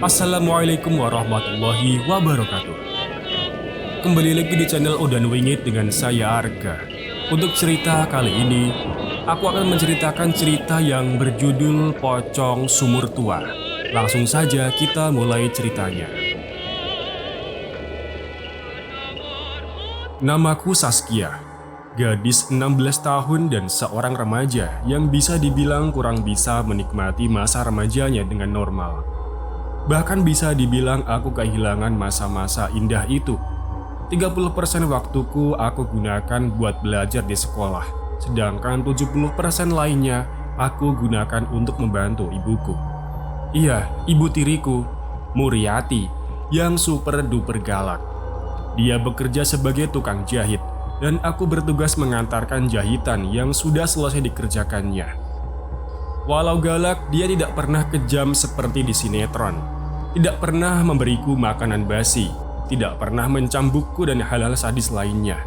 Assalamualaikum warahmatullahi wabarakatuh. Kembali lagi di channel Odan Wingit dengan saya Arga. Untuk cerita kali ini, aku akan menceritakan cerita yang berjudul Pocong Sumur Tua. Langsung saja kita mulai ceritanya. Namaku Saskia, gadis 16 tahun dan seorang remaja yang bisa dibilang kurang bisa menikmati masa remajanya dengan normal. Bahkan bisa dibilang aku kehilangan masa-masa indah itu. 30% waktuku aku gunakan buat belajar di sekolah, sedangkan 70% lainnya aku gunakan untuk membantu ibuku. Iya, ibu tiriku, Muriati, yang super duper galak. Dia bekerja sebagai tukang jahit, dan aku bertugas mengantarkan jahitan yang sudah selesai dikerjakannya. Walau galak, dia tidak pernah kejam seperti di sinetron. Tidak pernah memberiku makanan basi, tidak pernah mencambukku dan hal-hal sadis lainnya.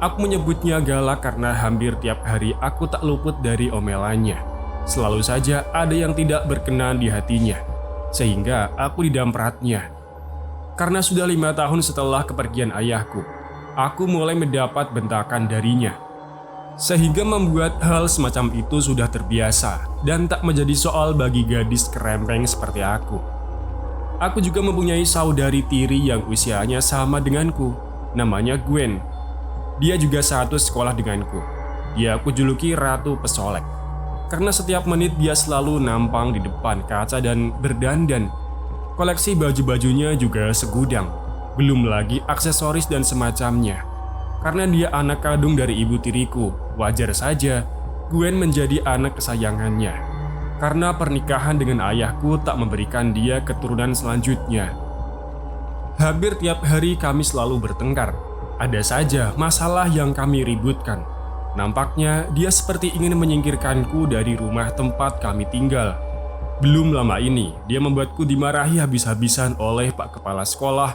Aku menyebutnya galak karena hampir tiap hari aku tak luput dari omelannya. Selalu saja ada yang tidak berkenan di hatinya, sehingga aku didampratnya. Karena sudah 5 tahun setelah kepergian ayahku, aku mulai mendapat bentakan darinya. Sehingga membuat hal semacam itu sudah terbiasa dan tak menjadi soal bagi gadis kerempeng seperti aku. Aku juga mempunyai saudari tiri yang usianya sama denganku, namanya Gwen. Dia juga satu sekolah denganku. Dia aku juluki Ratu Pesolek, karena setiap menit dia selalu nampang di depan kaca dan berdandan. Koleksi baju-bajunya juga segudang, belum lagi aksesoris dan semacamnya. Karena dia anak kandung dari ibu tiriku, wajar saja Gwen menjadi anak kesayangannya. Karena pernikahan dengan ayahku tak memberikan dia keturunan selanjutnya. Hampir tiap hari kami selalu bertengkar. Ada saja masalah yang kami ributkan. Nampaknya dia seperti ingin menyingkirkanku dari rumah tempat kami tinggal. Belum lama ini, dia membuatku dimarahi habis-habisan oleh Pak Kepala Sekolah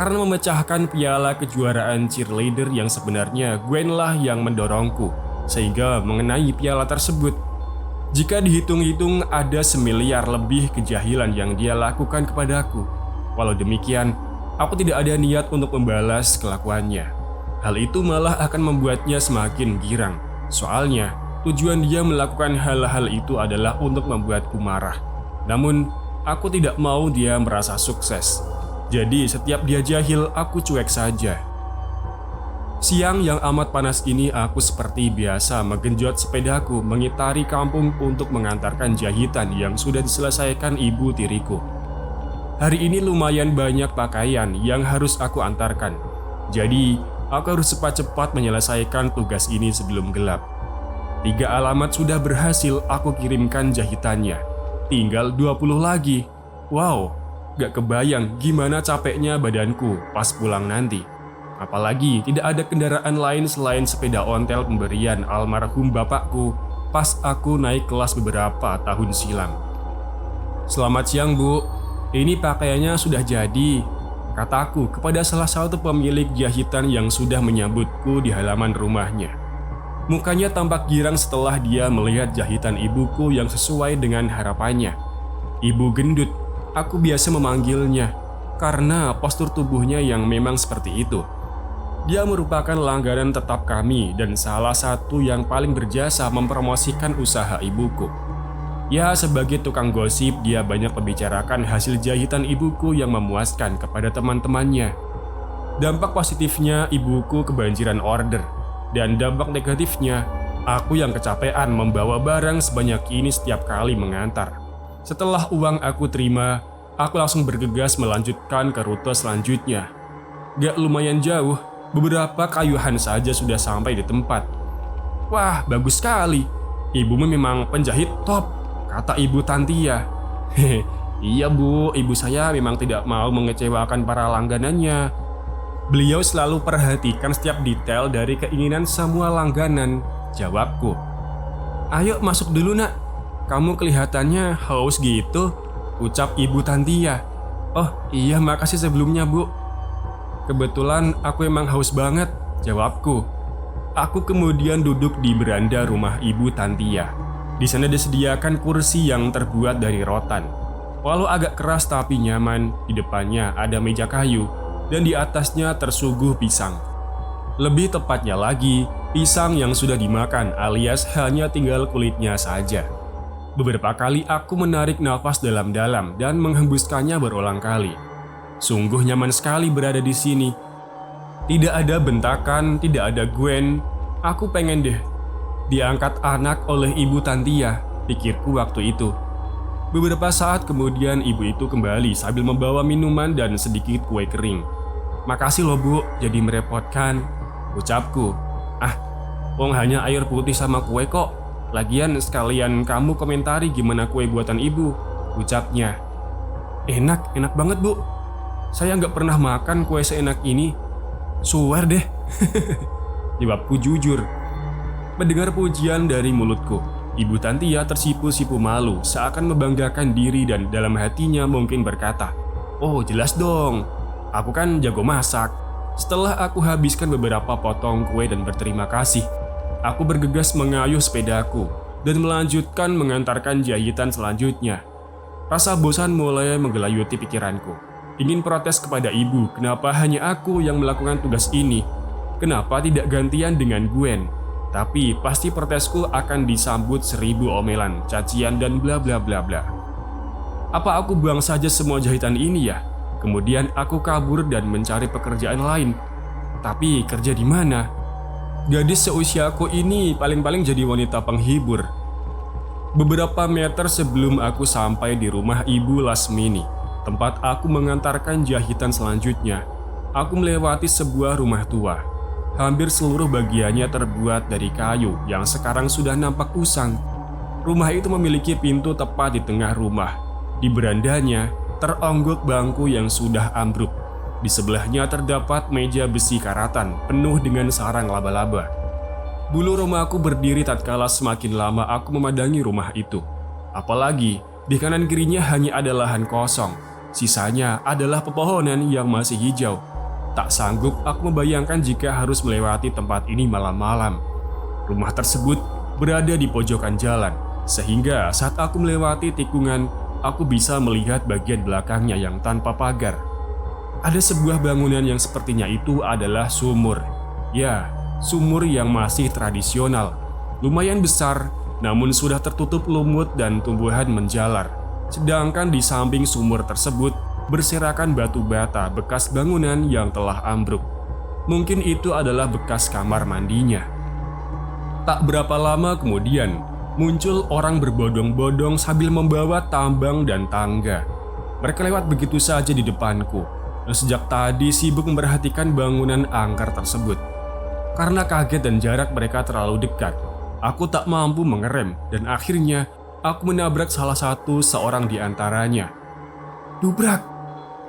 karena memecahkan piala kejuaraan cheerleader yang sebenarnya Gwen lah yang mendorongku, sehingga mengenai piala tersebut. Jika dihitung-hitung ada semiliar lebih kejahilan yang dia lakukan kepadaku. Walau demikian, aku tidak ada niat untuk membalas kelakuannya. Hal itu malah akan membuatnya semakin girang. Soalnya, tujuan dia melakukan hal-hal itu adalah untuk membuatku marah. Namun, aku tidak mau dia merasa sukses. Jadi, setiap dia jahil, aku cuek saja. Siang yang amat panas ini aku seperti biasa menggenjot sepedaku mengitari kampung untuk mengantarkan jahitan yang sudah diselesaikan ibu tiriku. Hari ini lumayan banyak pakaian yang harus aku antarkan. Jadi, aku harus cepat-cepat menyelesaikan tugas ini sebelum gelap. 3 alamat sudah berhasil aku kirimkan jahitannya. Tinggal 20 lagi. Wow, gak kebayang gimana capeknya badanku pas pulang nanti. Apalagi tidak ada kendaraan lain selain sepeda ontel pemberian almarhum bapakku pas aku naik kelas beberapa tahun silam. "Selamat siang, Bu. Ini pakaiannya sudah jadi," kataku kepada salah satu pemilik jahitan yang sudah menyambutku di halaman rumahnya. Mukanya tampak girang setelah dia melihat jahitan ibuku yang sesuai dengan harapannya. Ibu gendut, aku biasa memanggilnya, karena postur tubuhnya yang memang seperti itu. Dia merupakan langganan tetap kami dan salah satu yang paling berjasa mempromosikan usaha ibuku. Ya, sebagai tukang gosip, dia banyak membicarakan hasil jahitan ibuku yang memuaskan kepada teman-temannya. Dampak positifnya, ibuku kebanjiran order. Dan dampak negatifnya, aku yang kecapean membawa barang sebanyak ini setiap kali mengantar. Setelah uang aku terima, aku langsung bergegas melanjutkan ke rute selanjutnya. Gak lumayan jauh, beberapa kayuhan saja sudah sampai di tempat. "Wah, bagus sekali. Ibumu memang penjahit top," kata Ibu Tantia. "Hehe, iya Bu, ibu saya memang tidak mau mengecewakan para langganannya. Beliau selalu perhatikan setiap detail dari keinginan semua langganan," jawabku. "Ayo masuk dulu Nak, kamu kelihatannya haus gitu," ucap Ibu Tantia. "Oh iya, makasih sebelumnya Bu. Kebetulan aku emang haus banget," jawabku. Aku kemudian duduk di beranda rumah Ibu Tantia. Di sana disediakan kursi yang terbuat dari rotan. Walau agak keras tapi nyaman, di depannya ada meja kayu dan di atasnya tersuguh pisang. Lebih tepatnya lagi, pisang yang sudah dimakan alias hanya tinggal kulitnya saja. Beberapa kali aku menarik nafas dalam-dalam dan menghembuskannya berulang kali. Sungguh nyaman sekali berada di sini. Tidak ada bentakan, tidak ada Gwen. Aku pengen deh diangkat anak oleh Ibu Tantia, pikirku waktu itu. Beberapa saat kemudian ibu itu kembali sambil membawa minuman dan sedikit kue kering. "Makasih loh Bu, jadi merepotkan," ucapku. Wong hanya air putih sama kue kok. Lagian sekalian kamu komentari gimana kue buatan ibu," ucapnya. Enak banget Bu. Saya nggak pernah makan kue seenak ini. Swear deh." Jawabku jujur. Mendengar pujian dari mulutku, Ibu Tantia tersipu-sipu malu seakan membanggakan diri dan dalam hatinya mungkin berkata, "Oh jelas dong, aku kan jago masak." Setelah aku habiskan beberapa potong kue dan berterima kasih, aku bergegas mengayuh sepedaku dan melanjutkan mengantarkan jahitan selanjutnya. Rasa bosan mulai menggelayuti pikiranku. Ingin protes kepada ibu, kenapa hanya aku yang melakukan tugas ini? Kenapa tidak gantian dengan Gwen? Tapi pasti protesku akan disambut 1000 omelan, cacian dan bla bla bla bla. Apa aku buang saja semua jahitan ini ya? Kemudian aku kabur dan mencari pekerjaan lain. Tapi kerja di mana? Gadis seusiaku ini paling-paling jadi wanita penghibur. Beberapa meter sebelum aku sampai di rumah Ibu Lasmini, tempat aku mengantarkan jahitan selanjutnya, aku melewati sebuah rumah tua. Hampir seluruh bagiannya terbuat dari kayu yang sekarang sudah nampak usang. Rumah itu memiliki pintu tepat di tengah rumah. Di berandanya teronggok bangku yang sudah ambruk. Di sebelahnya terdapat meja besi karatan penuh dengan sarang laba-laba. Bulu romaku berdiri tatkala semakin lama aku memandangi rumah itu. Apalagi di kanan kirinya hanya ada lahan kosong. Sisanya adalah pepohonan yang masih hijau. Tak sanggup aku membayangkan jika harus melewati tempat ini malam-malam. Rumah tersebut berada di pojokan jalan, sehingga saat aku melewati tikungan, aku bisa melihat bagian belakangnya yang tanpa pagar. Ada sebuah bangunan yang sepertinya itu adalah sumur. Ya, sumur yang masih tradisional. Lumayan besar, namun sudah tertutup lumut dan tumbuhan menjalar. Sedangkan di samping sumur tersebut berserakan batu bata bekas bangunan yang telah ambruk. Mungkin itu adalah bekas kamar mandinya. Tak berapa lama kemudian, muncul orang berbondong-bondong sambil membawa tambang dan tangga. Mereka lewat begitu saja di depanku, dan sejak tadi sibuk memperhatikan bangunan angker tersebut. Karena kaget dan jarak mereka terlalu dekat, aku tak mampu mengerem dan akhirnya aku menabrak salah satu seorang di antaranya. Dubrak!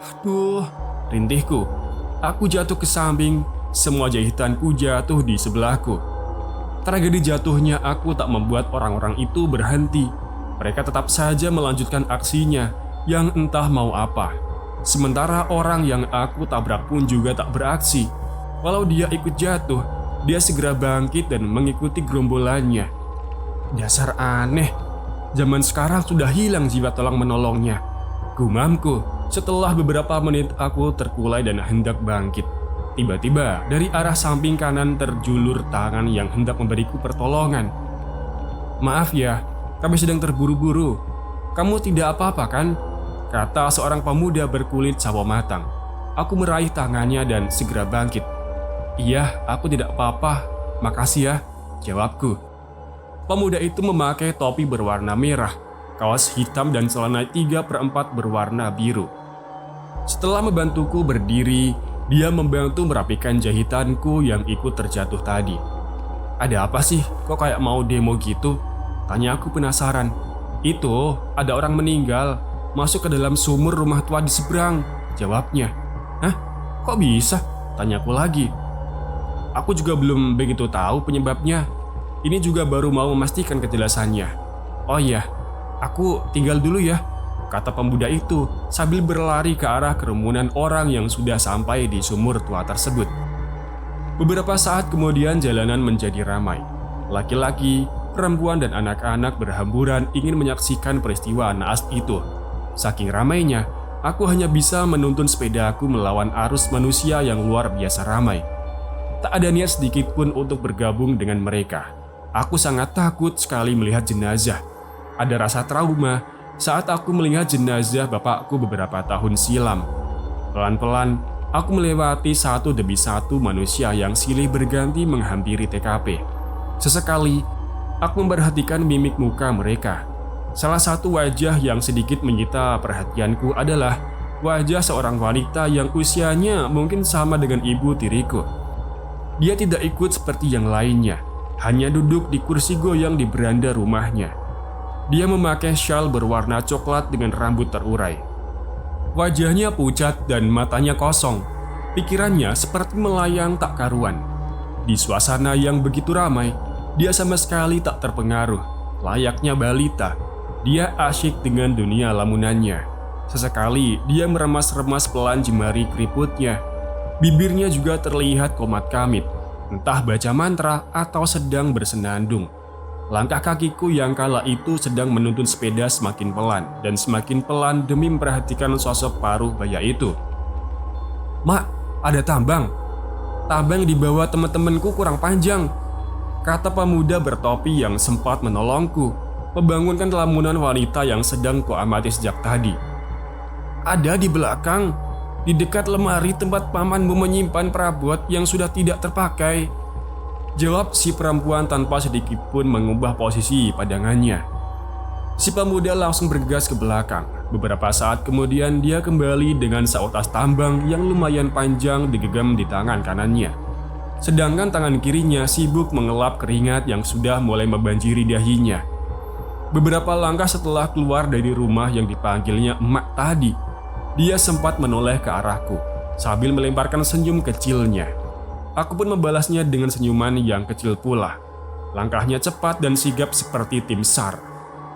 Aduh, rintihku. Aku jatuh ke samping, semua jahitanku jatuh di sebelahku. Tragedi jatuhnya aku tak membuat orang-orang itu berhenti. Mereka tetap saja melanjutkan aksinya yang entah mau apa. Sementara orang yang aku tabrak pun juga tak beraksi. Walau dia ikut jatuh, dia segera bangkit dan mengikuti gerombolannya. Dasar aneh, zaman sekarang sudah hilang jiwa tolong menolongnya, gumamku. Setelah beberapa menit aku terkulai dan hendak bangkit. Tiba-tiba dari arah samping kanan terjulur tangan yang hendak memberiku pertolongan. "Maaf ya, kami sedang terburu-buru. Kamu tidak apa-apa kan?" kata seorang pemuda berkulit sawo matang. Aku meraih tangannya dan segera bangkit. "Iya, aku tidak apa-apa. Makasih ya," jawabku. Pemuda itu memakai topi berwarna merah, kaos hitam dan celana 3/4 berwarna biru. Setelah membantuku berdiri, dia membantu merapikan jahitanku yang ikut terjatuh tadi. "Ada apa sih? Kok kayak mau demo gitu?" tanya aku penasaran. "Itu, ada orang meninggal, masuk ke dalam sumur rumah tua di seberang," jawabnya. "Hah? Kok bisa?" tanyaku lagi. Aku juga belum begitu tahu penyebabnya. Ini juga baru mau memastikan kejelasannya. "Oh iya, aku tinggal dulu ya," kata pemuda itu sambil berlari ke arah kerumunan orang yang sudah sampai di sumur tua tersebut. Beberapa saat kemudian jalanan menjadi ramai. Laki-laki, perempuan dan anak-anak berhamburan ingin menyaksikan peristiwa naas itu. Saking ramainya, aku hanya bisa menuntun sepedaku melawan arus manusia yang luar biasa ramai. Tak ada niat sedikit pun untuk bergabung dengan mereka. Aku sangat takut sekali melihat jenazah. Ada rasa trauma saat aku melihat jenazah bapakku beberapa tahun silam. Pelan-pelan, aku melewati satu demi satu manusia yang silih berganti menghampiri TKP. Sesekali, aku memperhatikan mimik muka mereka. Salah satu wajah yang sedikit menyita perhatianku adalah wajah seorang wanita yang usianya mungkin sama dengan ibu tiriku. Dia tidak ikut seperti yang lainnya, hanya duduk di kursi goyang di beranda rumahnya. Dia memakai syal berwarna coklat dengan rambut terurai. Wajahnya pucat dan matanya kosong. Pikirannya seperti melayang tak karuan. Di suasana yang begitu ramai, dia sama sekali tak terpengaruh. Layaknya balita, dia asyik dengan dunia lamunannya. Sesekali dia meremas-remas pelan jemari keriputnya. Bibirnya juga terlihat komat kamit, entah baca mantra atau sedang bersenandung. Langkah kakiku yang kala itu sedang menuntun sepeda semakin pelan dan semakin pelan demi memperhatikan sosok paruh baya itu. "Mak, ada tambang. Tambang yang dibawa teman-temanku kurang panjang," kata pemuda bertopi yang sempat menolongku, membangunkan lamunan wanita yang sedang kuamati sejak tadi. "Ada di belakang, di dekat lemari tempat pamanmu menyimpan perabot yang sudah tidak terpakai," jawab si perempuan tanpa sedikit pun mengubah posisi padangannya. Si pemuda langsung bergegas ke belakang. Beberapa saat kemudian dia kembali dengan seutas tambang yang lumayan panjang digenggam di tangan kanannya. Sedangkan tangan kirinya sibuk mengelap keringat yang sudah mulai membanjiri dahinya. Beberapa langkah setelah keluar dari rumah yang dipanggilnya emak tadi, dia sempat menoleh ke arahku sambil melemparkan senyum kecilnya. Aku pun membalasnya dengan senyuman yang kecil pula. Langkahnya cepat dan sigap seperti tim SAR.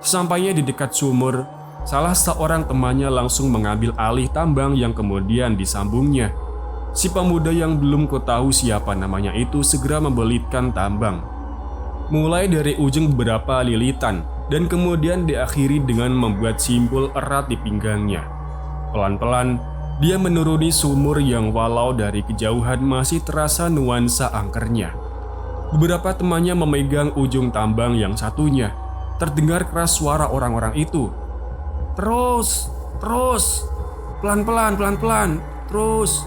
Sesampainya di dekat sumur, salah seorang temannya langsung mengambil alih tambang yang kemudian disambungnya. Si pemuda yang belum kutahui siapa namanya itu segera membelitkan tambang. Mulai dari ujung beberapa lilitan dan kemudian diakhiri dengan membuat simpul erat di pinggangnya. Pelan-pelan, dia menuruni sumur yang walau dari kejauhan masih terasa nuansa angkernya. Beberapa temannya memegang ujung tambang yang satunya. Terdengar keras suara orang-orang itu. Terus, pelan-pelan, terus.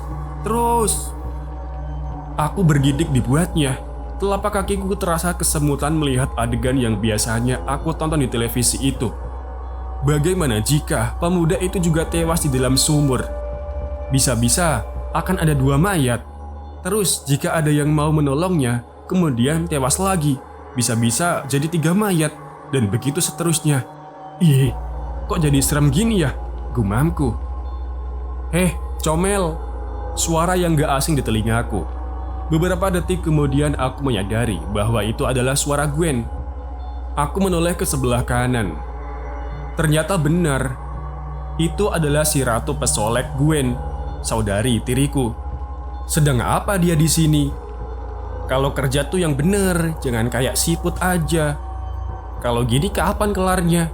Aku bergidik dibuatnya. Telapak kakiku terasa kesemutan melihat adegan yang biasanya aku tonton di televisi itu. Bagaimana jika pemuda itu juga tewas di dalam sumur? Bisa-bisa akan ada 2 mayat. Terus jika ada yang mau menolongnya, kemudian tewas lagi. Bisa-bisa jadi 3 mayat, dan begitu seterusnya. Ih, kok jadi serem gini ya? Gumamku. Comel. Suara yang gak asing di telingaku. Beberapa detik kemudian aku menyadari bahwa itu adalah suara Gwen. Aku menoleh ke sebelah kanan. Ternyata benar, itu adalah si Ratu Pesolek Gwen, saudari tiriku. Sedang apa dia di sini? Kalau kerja tuh yang bener, jangan kayak siput aja. Kalau gini kapan kelarnya?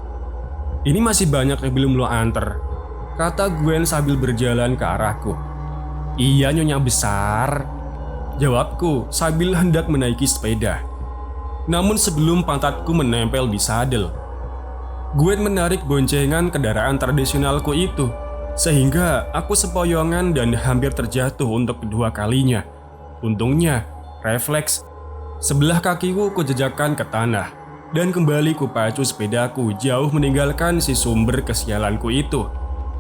Ini masih banyak yang belum lo anter, kata Gwen sambil berjalan ke arahku. Iya nyonya besar, jawabku sambil hendak menaiki sepeda. Namun sebelum pantatku menempel di sadel, Gwen menarik boncengan kendaraan tradisionalku itu, sehingga aku sempoyongan dan hampir terjatuh untuk kedua kalinya. Untungnya, refleks, sebelah kakiku kujejakkan ke tanah, dan kembali kupacu sepedaku jauh meninggalkan si sumber kesialanku itu.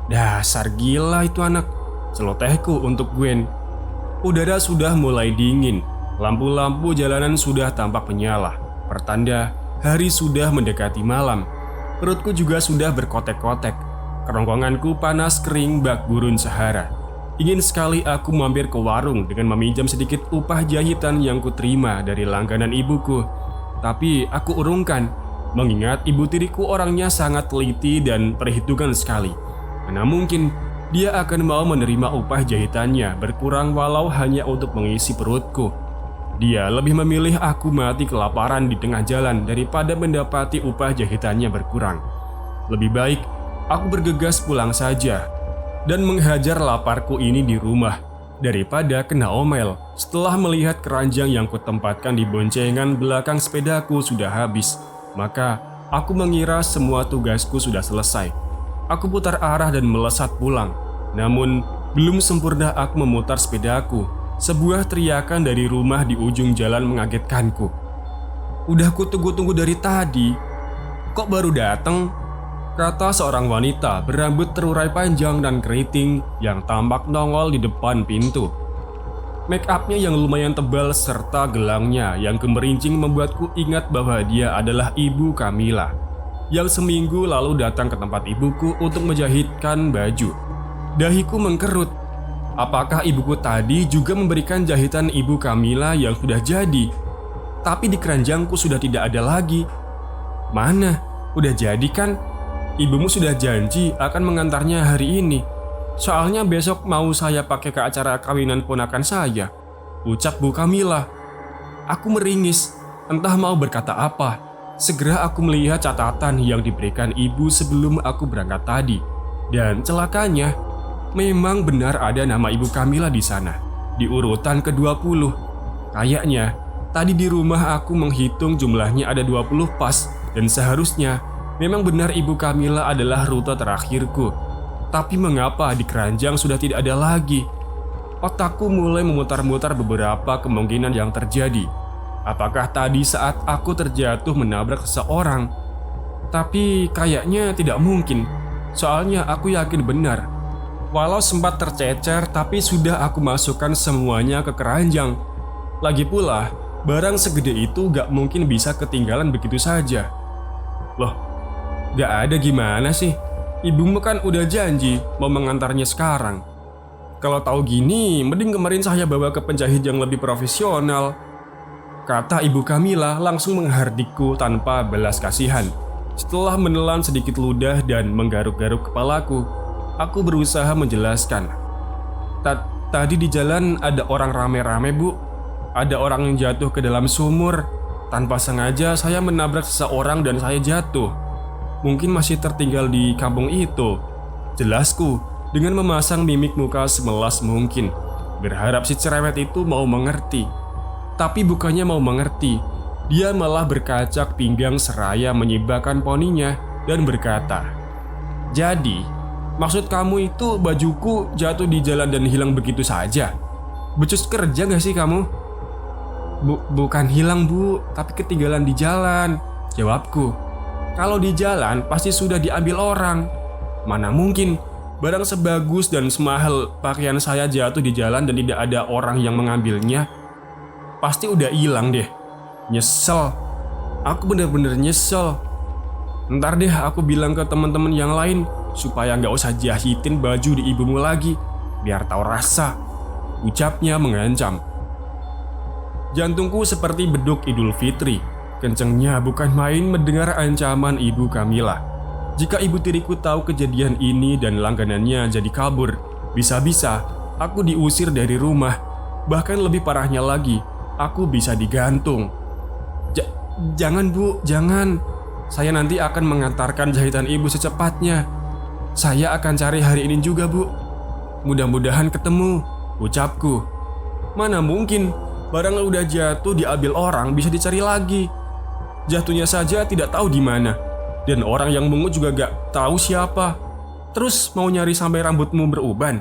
Dasar gila itu anak, celotehku untuk Gwen. Udara sudah mulai dingin, lampu-lampu jalanan sudah tampak menyala, pertanda hari sudah mendekati malam. Perutku juga sudah berkotek-kotek. Kerongkonganku panas kering bak gurun Sahara. Ingin sekali aku mampir ke warung dengan meminjam sedikit upah jahitan yang kuterima dari langganan ibuku. Tapi aku urungkan, mengingat ibu tiriku orangnya sangat teliti dan perhitungan sekali. Mana mungkin dia akan mau menerima upah jahitannya berkurang walau hanya untuk mengisi perutku. Dia lebih memilih aku mati kelaparan di tengah jalan daripada mendapati upah jahitannya berkurang. Lebih baik Aku bergegas pulang saja dan menghajar laparku ini di rumah daripada kena omel. Setelah melihat keranjang yang kutempatkan di boncengan belakang sepedaku sudah habis, maka aku mengira semua tugasku sudah selesai. Aku putar arah dan melesat pulang. Namun, belum sempurna aku memutar sepedaku, sebuah teriakan dari rumah di ujung jalan mengagetkanku. "Udah kutunggu-tunggu dari tadi, kok baru datang?" kata seorang wanita berambut terurai panjang dan keriting yang tampak nongol di depan pintu. Make upnya yang lumayan tebal serta gelangnya yang gemerincing membuatku ingat bahwa dia adalah Ibu Kamila yang seminggu lalu datang ke tempat ibuku untuk menjahitkan baju. Dahiku mengkerut. Apakah ibuku tadi juga memberikan jahitan Ibu Kamila yang sudah jadi, tapi di keranjangku sudah tidak ada lagi? Mana? Udah jadi kan? Ibumu sudah janji akan mengantarnya hari ini. Soalnya besok mau saya pakai ke acara kawinan ponakan saya, ucap Bu Kamila. Aku meringis, entah mau berkata apa. Segera aku melihat catatan yang diberikan ibu sebelum aku berangkat tadi. Dan celakanya, memang benar ada nama Ibu Kamila di sana, di urutan ke-20. Kayaknya, tadi di rumah aku menghitung jumlahnya ada 20 pas, dan seharusnya memang benar Ibu Kamila adalah rute terakhirku. Tapi mengapa di keranjang sudah tidak ada lagi? Otakku mulai memutar-mutar beberapa kemungkinan yang terjadi. Apakah tadi saat aku terjatuh menabrak seseorang? Tapi kayaknya tidak mungkin. Soalnya aku yakin benar. Walau sempat tercecer, tapi sudah aku masukkan semuanya ke keranjang. Lagi pula, barang segede itu gak mungkin bisa ketinggalan begitu saja. Loh, gak ada gimana sih? Ibumu kan udah janji mau mengantarnya sekarang. Kalau tahu gini, mending kemarin saya bawa ke penjahit yang lebih profesional, kata Ibu Kamila langsung menghardikku tanpa belas kasihan. Setelah menelan sedikit ludah dan menggaruk-garuk kepalaku, aku berusaha menjelaskan. Tadi di jalan ada orang rame-rame, Bu. Ada orang yang jatuh ke dalam sumur. Tanpa sengaja saya menabrak seseorang dan saya jatuh. Mungkin masih tertinggal di kampung itu, jelasku dengan memasang mimik muka semelas mungkin, berharap si cerewet itu mau mengerti. Tapi bukannya mau mengerti, dia malah berkacak pinggang seraya menyibakkan poninya dan berkata, "Jadi, maksud kamu itu bajuku jatuh di jalan dan hilang begitu saja? Becus kerja gak sih kamu?" Bukan hilang, Bu, tapi ketinggalan di jalan," jawabku. "Kalau di jalan pasti sudah diambil orang. Mana mungkin barang sebagus dan semahal pakaian saya jatuh di jalan dan tidak ada orang yang mengambilnya. Pasti udah hilang deh." Nyesel. Aku bener-bener nyesel. "Ntar deh aku bilang ke teman-teman yang lain supaya nggak usah jahitin baju di ibumu lagi, biar tahu rasa," ucapnya mengancam. Jantungku seperti beduk Idul Fitri. Kencengnya bukan main mendengar ancaman Ibu Kamila. Jika ibu tiriku tahu kejadian ini dan langganannya jadi kabur, bisa-bisa aku diusir dari rumah. Bahkan lebih parahnya lagi, aku bisa digantung. Jangan, Bu, jangan. Saya nanti akan mengantarkan jahitan ibu secepatnya. Saya akan cari hari ini juga, Bu. Mudah-mudahan ketemu, ucapku. Mana mungkin, barang udah jatuh diambil orang bisa dicari lagi. Jatuhnya saja tidak tahu di mana, dan orang yang mungut juga gak tahu siapa. Terus mau nyari sampai rambutmu beruban?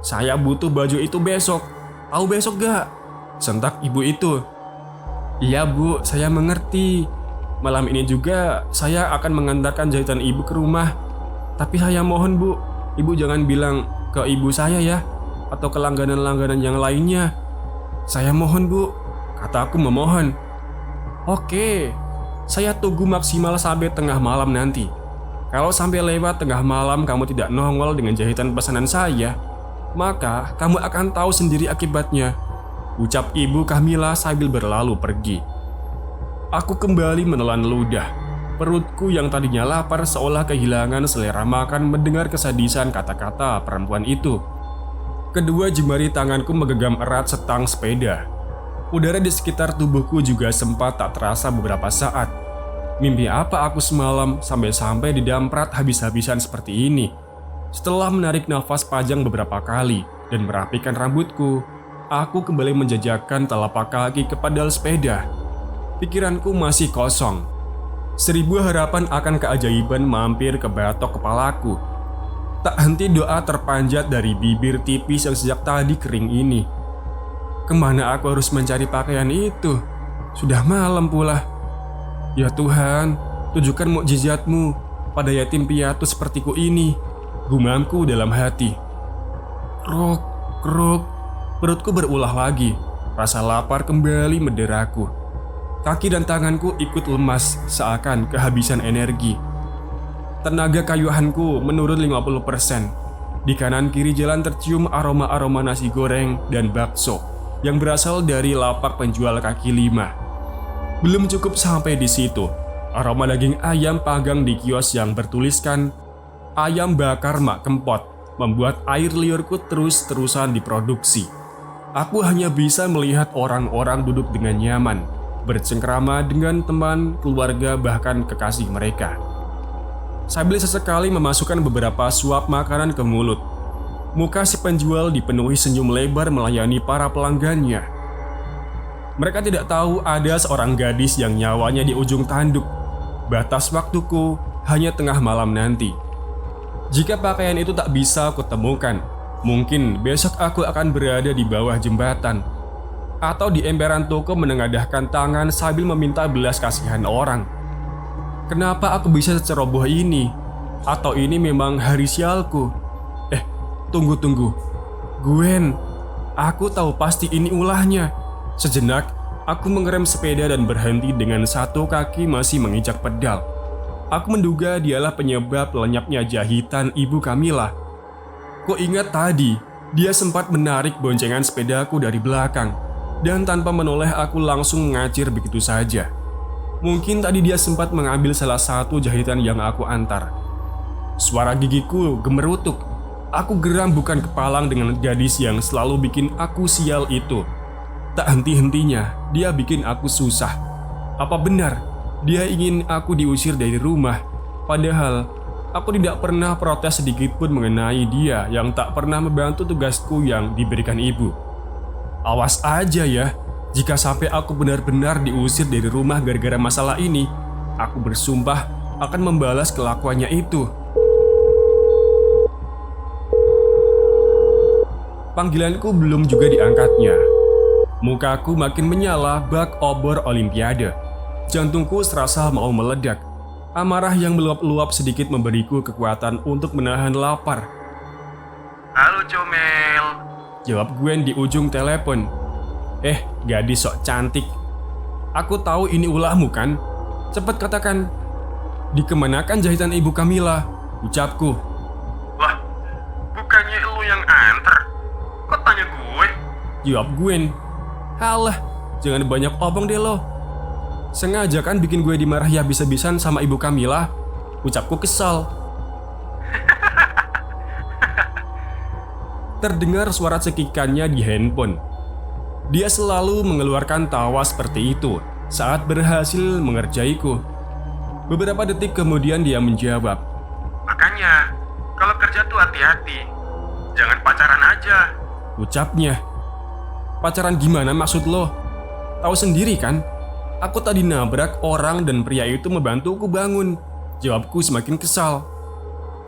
Saya butuh baju itu besok. Tahu besok gak? Sentak ibu itu. "Iya, Bu, saya mengerti. Malam ini juga saya akan mengantarkan jahitan ibu ke rumah. Tapi saya mohon, Bu, ibu jangan bilang ke ibu saya ya, atau ke langganan-langganan yang lainnya. Saya mohon, Bu," kataku memohon. "Oke, saya tunggu maksimal sampai tengah malam nanti. Kalau sampai lewat tengah malam kamu tidak nongol dengan jahitan pesanan saya, maka kamu akan tahu sendiri akibatnya," ucap Ibu Kamila sambil berlalu pergi. Aku kembali menelan ludah. Perutku yang tadinya lapar seolah kehilangan selera makan mendengar kesadisan kata-kata perempuan itu. Kedua jemari tanganku menggenggam erat setang sepeda. Udara di sekitar tubuhku juga sempat tak terasa beberapa saat. Mimpi apa aku semalam sampai-sampai didamprat habis-habisan seperti ini? Setelah menarik nafas panjang beberapa kali dan merapikan rambutku, aku kembali menjajakan telapak kaki ke pedal sepeda. Pikiranku masih kosong. 1000 harapan akan keajaiban mampir ke batok kepalaku. Tak henti doa terpanjat dari bibir tipis yang sejak tadi kering ini. Kemana aku harus mencari pakaian itu? Sudah malam pula. Ya Tuhan, tunjukkan mukjizat-Mu pada yatim piatu sepertiku ini, gumamku dalam hati. Kruk, kruk, perutku berulah lagi. Rasa lapar kembali menderaku. Kaki dan tanganku ikut lemas seakan kehabisan energi. Tenaga kayuhanku menurun 50%. Di kanan kiri jalan tercium aroma-aroma nasi goreng dan bakso yang berasal dari lapak penjual kaki lima. Belum cukup sampai di situ, aroma daging ayam panggang di kios yang bertuliskan ayam bakar Mak Kempot membuat air liurku terus-terusan diproduksi. Aku hanya bisa melihat orang-orang duduk dengan nyaman, bercengkrama dengan teman, keluarga, bahkan kekasih mereka. Sambil sesekali memasukkan beberapa suap makanan ke mulut, muka si penjual dipenuhi senyum lebar melayani para pelanggannya. Mereka tidak tahu ada seorang gadis yang nyawanya di ujung tanduk. Batas waktuku hanya tengah malam nanti. Jika pakaian itu tak bisa kutemukan, mungkin besok aku akan berada di bawah jembatan atau di emperan toko menengadahkan tangan sambil meminta belas kasihan orang. Kenapa aku bisa seceroboh ini? Atau ini memang hari sialku? Tunggu. Gwen, aku tahu pasti ini ulahnya. Sejenak, aku mengerem sepeda dan berhenti dengan satu kaki masih menginjak pedal. Aku menduga dialah penyebab lenyapnya jahitan Ibu Kamila. Kok ingat tadi, dia sempat menarik boncengan sepedaku dari belakang, dan tanpa menoleh aku langsung mengacir begitu saja. Mungkin tadi dia sempat mengambil salah satu jahitan yang aku antar. Suara gigiku gemerutuk. Aku geram bukan kepalang dengan gadis yang selalu bikin aku sial itu. Tak henti-hentinya, dia bikin aku susah. Apa benar dia ingin aku diusir dari rumah? Padahal aku tidak pernah protes sedikit pun mengenai dia yang tak pernah membantu tugasku yang diberikan ibu. Awas aja ya, jika sampai aku benar-benar diusir dari rumah gara-gara masalah ini, aku bersumpah akan membalas kelakuannya itu. Panggilanku belum juga diangkatnya. Mukaku makin menyala bak obor olimpiade. Jantungku serasa mau meledak. Amarah yang meluap-luap sedikit memberiku kekuatan untuk menahan lapar. Halo Comel, jawab Gwen di ujung telepon. Gadis sok cantik. Aku tahu ini ulahmu kan? Cepat katakan, dikemanakan jahitan Ibu Kamila? Ucapku. Lah, bukannya lu yang anter? Kok tanya gue? Jawab Gwen. Halah, jangan banyak omong deh lo. Sengaja kan bikin gue dimarahi habis-habisan sama Ibu Kamila? Ucapku kesal. Terdengar suara cekikannya di handphone. Dia selalu mengeluarkan tawa seperti itu saat berhasil mengerjaiku. Beberapa detik kemudian dia menjawab. Makanya, kalau kerja tuh hati-hati. Jangan pacaran aja. Ucapnya. Pacaran gimana maksud lo? Tahu sendiri kan? Aku tadi nabrak orang dan pria itu membantuku bangun. Jawabku semakin kesal.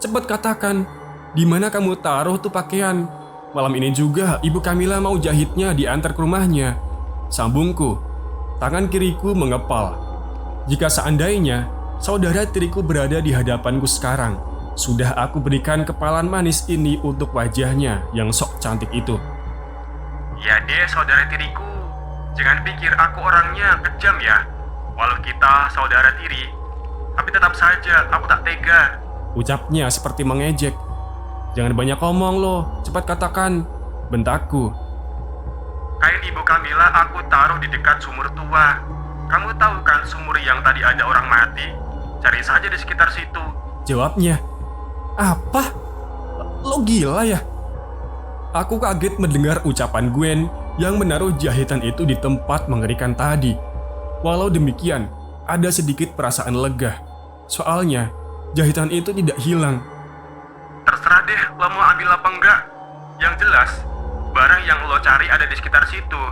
Cepat katakan, di mana kamu taruh tuh pakaian? Malam ini juga Ibu Kamila mau jahitnya diantar ke rumahnya. Sambungku. Tangan kiriku mengepal. Jika seandainya saudara tiriku berada di hadapanku sekarang, sudah aku berikan kepalan manis ini untuk wajahnya yang sok cantik itu. Ya deh saudara tiriku, jangan pikir aku orangnya kejam ya. Walau kita saudara tiri, tapi tetap saja aku tak tega. Ucapnya seperti mengejek. Jangan banyak ngomong lo, cepat katakan, bentakku. Kain Ibu Kamila aku taruh di dekat sumur tua. Kamu tahu kan sumur yang tadi ada orang mati? Cari saja di sekitar situ. Jawabnya. Apa? Lo gila ya? Aku kaget mendengar ucapan Gwen yang menaruh jahitan itu di tempat mengerikan tadi. Walau demikian, ada sedikit perasaan lega. Soalnya, jahitan itu tidak hilang. Terserah deh lo mau ambil apa enggak. Yang jelas, barang yang lo cari ada di sekitar situ.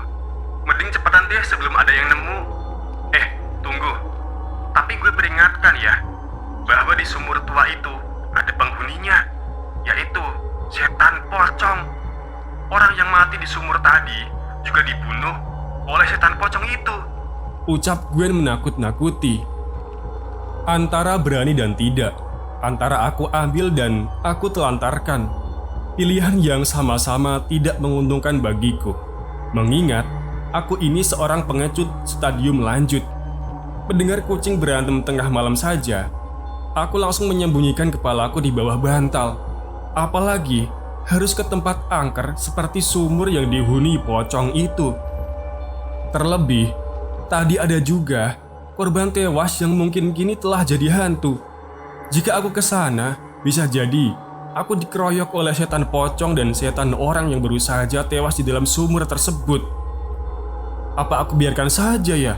Mending cepetan deh sebelum ada yang nemu. Tunggu. Tapi gue peringatkan ya, bahwa di sumur tua itu ada penghuninya, yaitu setan pocong. Orang yang mati di sumur tadi juga dibunuh oleh setan pocong itu. Ucap Gwen menakut-nakuti. Antara berani dan tidak, antara aku ambil dan aku telantarkan. Pilihan yang sama-sama tidak menguntungkan bagiku. Mengingat, aku ini seorang pengecut stadium lanjut. Mendengar kucing berantem tengah malam saja, aku langsung menyembunyikan kepalaku di bawah bantal. Apalagi harus ke tempat angker seperti sumur yang dihuni pocong itu. Terlebih, tadi ada juga korban tewas yang mungkin kini telah jadi hantu. Jika aku ke sana, bisa jadi aku dikeroyok oleh setan pocong dan setan orang yang baru saja tewas di dalam sumur tersebut. Apa aku biarkan saja ya?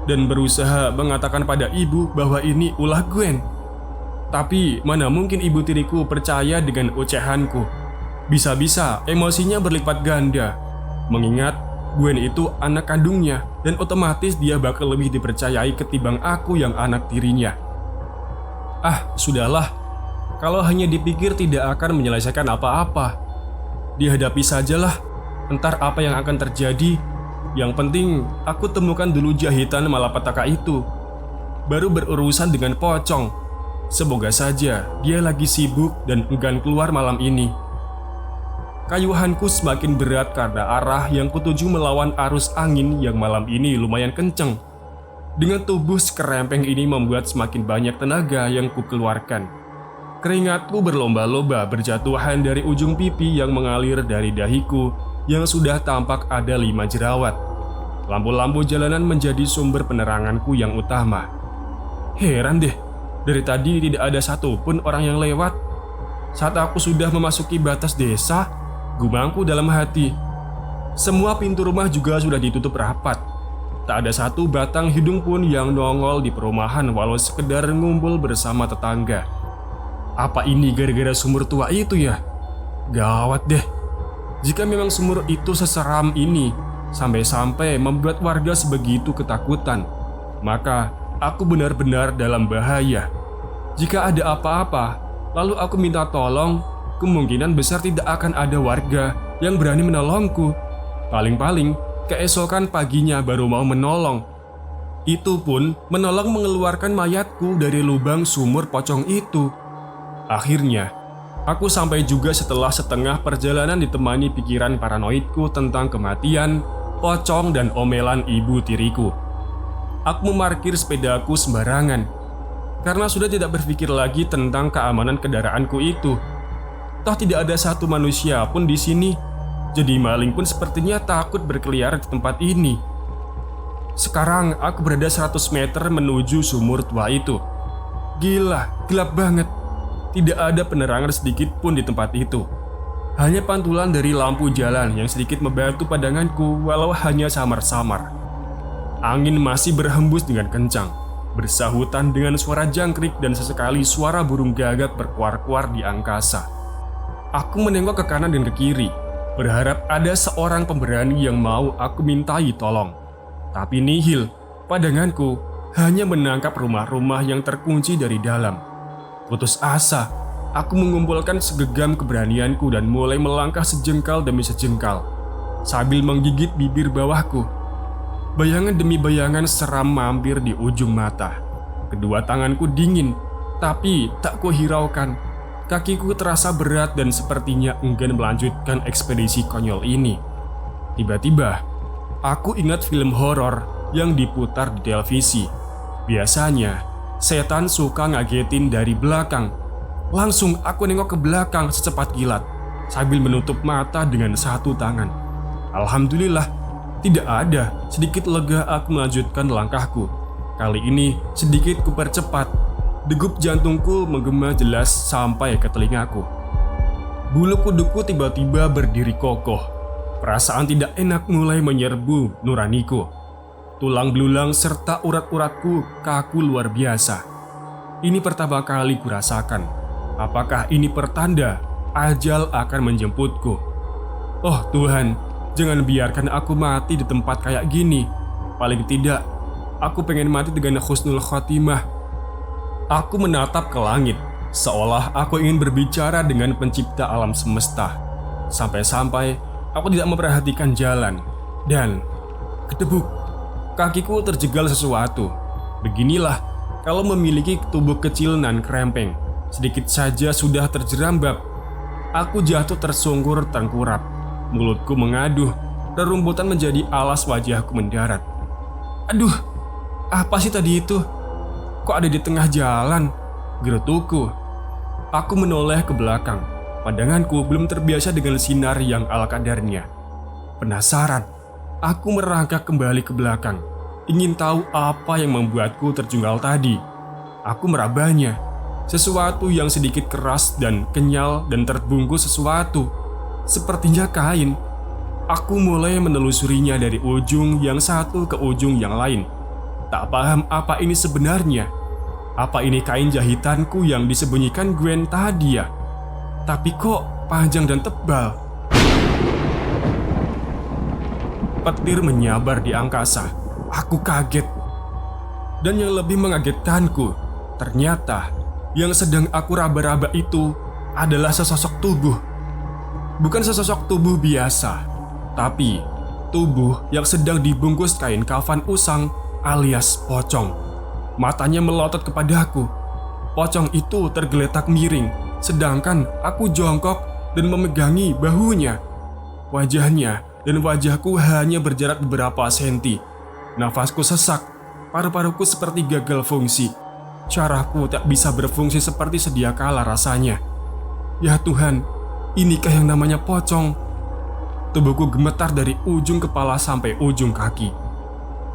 Dan berusaha mengatakan pada ibu bahwa ini ulah Gwen. Tapi mana mungkin ibu tiriku percaya dengan ocehanku. Bisa-bisa emosinya berlipat ganda, mengingat Gwen itu anak kandungnya dan otomatis dia bakal lebih dipercayai ketimbang aku yang anak tirinya. Sudahlah. Kalau hanya dipikir tidak akan menyelesaikan apa-apa. Dihadapi sajalah. Entar apa yang akan terjadi. Yang penting, aku temukan dulu jahitan malapetaka itu. Baru berurusan dengan pocong. Semoga saja dia lagi sibuk dan enggan keluar malam ini. Kayuhanku semakin berat karena arah yang kutuju melawan arus angin yang malam ini lumayan kenceng. Dengan tubuh sekerempeng ini membuat semakin banyak tenaga yang kukeluarkan. Keringatku berlomba-lomba berjatuhan dari ujung pipi yang mengalir dari dahiku yang sudah tampak ada 5 jerawat. Lampu-lampu jalanan menjadi sumber peneranganku yang utama. Heran deh, dari tadi tidak ada satupun orang yang lewat. Saat aku sudah memasuki batas desa, gumamku dalam hati. Semua pintu rumah juga sudah ditutup rapat. Tak ada satu batang hidung pun yang nongol di perumahan walau sekedar ngumpul bersama tetangga. Apa ini gara-gara sumur tua itu ya? Gawat deh. Jika memang sumur itu seseram ini, sampai-sampai membuat warga sebegitu ketakutan, maka aku benar-benar dalam bahaya. Jika ada apa-apa, lalu aku minta tolong, kemungkinan besar tidak akan ada warga yang berani menolongku. Paling-paling, keesokan paginya baru mau menolong. Itu pun menolong mengeluarkan mayatku dari lubang sumur pocong itu. Akhirnya, aku sampai juga setelah setengah perjalanan ditemani pikiran paranoidku tentang kematian, pocong, dan omelan ibu tiriku. Aku memarkir sepedaku sembarangan, karena sudah tidak berpikir lagi tentang keamanan kendaraanku itu. Toh tidak ada satu manusia pun di sini, jadi maling pun sepertinya takut berkeliaran di tempat ini. Sekarang aku berada 100 meter menuju sumur tua itu. Gila, gelap banget. Tidak ada penerangan sedikit pun di tempat itu. Hanya pantulan dari lampu jalan yang sedikit membantu pandanganku walau hanya samar-samar. Angin masih berhembus dengan kencang, bersahutan dengan suara jangkrik dan sesekali suara burung gagak berkuar-kuar di angkasa. Aku menengok ke kanan dan ke kiri, berharap ada seorang pemberani yang mau aku mintai tolong. Tapi nihil, pandanganku hanya menangkap rumah-rumah yang terkunci dari dalam. Putus asa, aku mengumpulkan segegam keberanianku dan mulai melangkah sejengkal demi sejengkal, sambil menggigit bibir bawahku. Bayangan demi bayangan seram mampir di ujung mata. Kedua tanganku dingin, tapi tak kuhiraukan. Kakiku terasa berat dan sepertinya enggan melanjutkan ekspedisi konyol ini. Tiba-tiba, aku ingat film horor yang diputar di televisi. Biasanya, setan suka ngagetin dari belakang. Langsung aku nengok ke belakang secepat kilat, sambil menutup mata dengan satu tangan. Alhamdulillah, tidak ada. Sedikit lega aku melanjutkan langkahku. Kali ini sedikit kupercepat. Degup jantungku menggema jelas sampai ke telingaku. Bulu kuduku tiba-tiba berdiri kokoh. Perasaan tidak enak mulai menyerbu nuraniku. Tulang belulang serta urat-uratku kaku luar biasa. Ini pertama kali kurasakan. Apakah ini pertanda ajal akan menjemputku? Oh Tuhan, jangan biarkan aku mati di tempat kayak gini. Paling tidak, aku pengen mati dengan husnul khotimah. Aku menatap ke langit, seolah aku ingin berbicara dengan pencipta alam semesta. Sampai-sampai aku tidak memperhatikan jalan. Dan kedebuk, kakiku terjegal sesuatu. Beginilah kalau memiliki tubuh kecil nan krempeng. Sedikit saja sudah terjerambab. Aku jatuh tersungkur tengkurap. Mulutku mengaduh. Rerumputan menjadi alas wajahku mendarat. Aduh, apa sih tadi itu? Kok ada di tengah jalan? Gerutuku. Aku menoleh ke belakang. Pandanganku belum terbiasa dengan sinar yang ala kadarnya. Penasaran, aku merangkak kembali ke belakang. Ingin tahu apa yang membuatku terjungkal tadi. Aku merabanya. Sesuatu yang sedikit keras dan kenyal dan terbungkus sesuatu. Sepertinya kain. Aku mulai menelusurinya dari ujung yang satu ke ujung yang lain. Tak paham apa ini sebenarnya. Apa ini kain jahitanku yang disembunyikan Gwen tadi ya? Tapi kok panjang dan tebal? Petir menyabar di angkasa. Aku kaget. Dan yang lebih mengagetkanku, ternyata yang sedang aku raba-raba itu adalah sesosok tubuh. Bukan sesosok tubuh biasa, tapi tubuh yang sedang dibungkus kain kafan usang alias pocong. Matanya melotot kepadaku. Pocong itu tergeletak miring, sedangkan aku jongkok dan memegangi bahunya. Wajahnya dan wajahku hanya berjarak beberapa senti. Nafasku sesak, paru-paruku seperti gagal fungsi. Syarafku tak bisa berfungsi seperti sedia kala rasanya. Ya Tuhan, inikah yang namanya pocong? Tubuhku gemetar dari ujung kepala sampai ujung kaki.